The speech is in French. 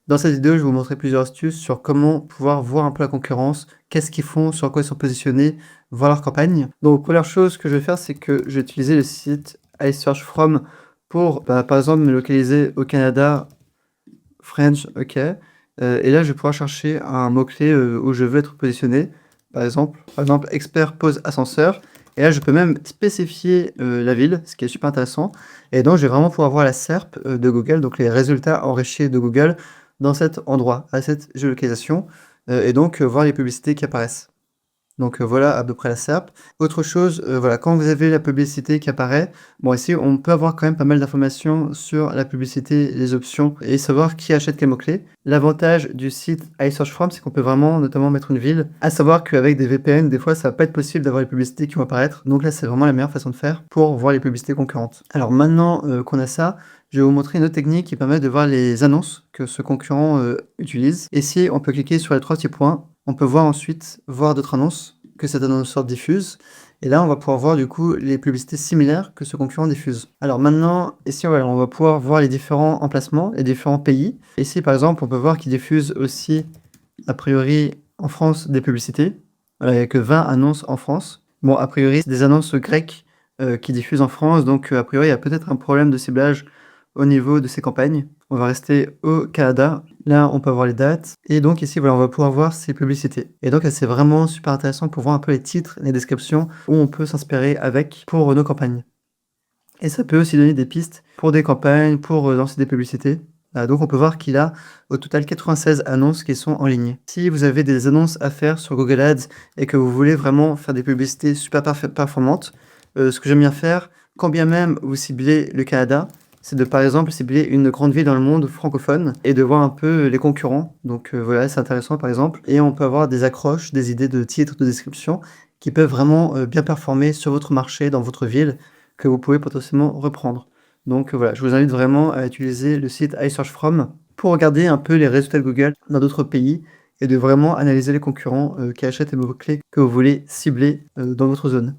Dans cette vidéo, je vais vous montrer plusieurs astuces sur comment pouvoir voir un peu la concurrence, qu'est-ce qu'ils font, sur quoi ils sont positionnés, voir leur campagne. Donc, première chose que je vais faire, c'est que je vais utiliser le site iSearchFrom pour, par exemple, me localiser au Canada, French, OK. Et là, je vais pouvoir chercher un mot-clé où je veux être positionné. Par exemple, expert pose ascenseur. Et là, je peux même spécifier la ville, ce qui est super intéressant. Et donc, je vais vraiment pouvoir voir la SERP de Google, donc les résultats enrichis de Google dans cet endroit, à cette géolocalisation, et donc voir les publicités qui apparaissent. Donc voilà à peu près la SERP. Autre chose, voilà, quand vous avez la publicité qui apparaît, bon ici on peut avoir quand même pas mal d'informations sur la publicité, les options et savoir qui achète quel mot-clé. L'avantage du site iSearchFrom, c'est qu'on peut vraiment notamment mettre une ville. À savoir qu'avec des VPN, des fois ça va pas être possible d'avoir les publicités qui vont apparaître. Donc là c'est vraiment la meilleure façon de faire pour voir les publicités concurrentes. Alors maintenant qu'on a ça, je vais vous montrer une autre technique qui permet de voir les annonces que ce concurrent utilise. Ici, on peut cliquer sur les trois petits points. On peut voir ensuite voir d'autres annonces que cet annonceur diffuse. Et là, on va pouvoir voir du coup les publicités similaires que ce concurrent diffuse. Alors maintenant, ici, on va pouvoir voir les différents emplacements, les différents pays. Ici, par exemple, on peut voir qu'il diffuse aussi, a priori, en France, des publicités. Voilà, il n'y a que 20 annonces en France. Bon, a priori, c'est des annonces grecques qui diffusent en France. Donc, a priori, il y a peut-être un problème de ciblage au niveau de ces campagnes. On va rester au Canada. Là, on peut voir les dates. Et donc ici, voilà, on va pouvoir voir ces publicités. Et donc, c'est vraiment super intéressant pour voir un peu les titres, les descriptions, où on peut s'inspirer avec pour nos campagnes. Et ça peut aussi donner des pistes pour des campagnes, pour lancer des publicités. Donc on peut voir qu'il a au total 96 annonces qui sont en ligne. Si vous avez des annonces à faire sur Google Ads et que vous voulez vraiment faire des publicités super performantes, ce que j'aime bien faire, quand bien même vous ciblez le Canada, c'est de par exemple cibler une grande ville dans le monde francophone et de voir un peu les concurrents. Donc voilà, c'est intéressant par exemple. Et on peut avoir des accroches, des idées de titres, de description qui peuvent vraiment bien performer sur votre marché, dans votre ville, que vous pouvez potentiellement reprendre. Donc voilà, je vous invite vraiment à utiliser le site iSearchFrom pour regarder un peu les résultats de Google dans d'autres pays et de vraiment analyser les concurrents qui achètent les mots-clés que vous voulez cibler dans votre zone.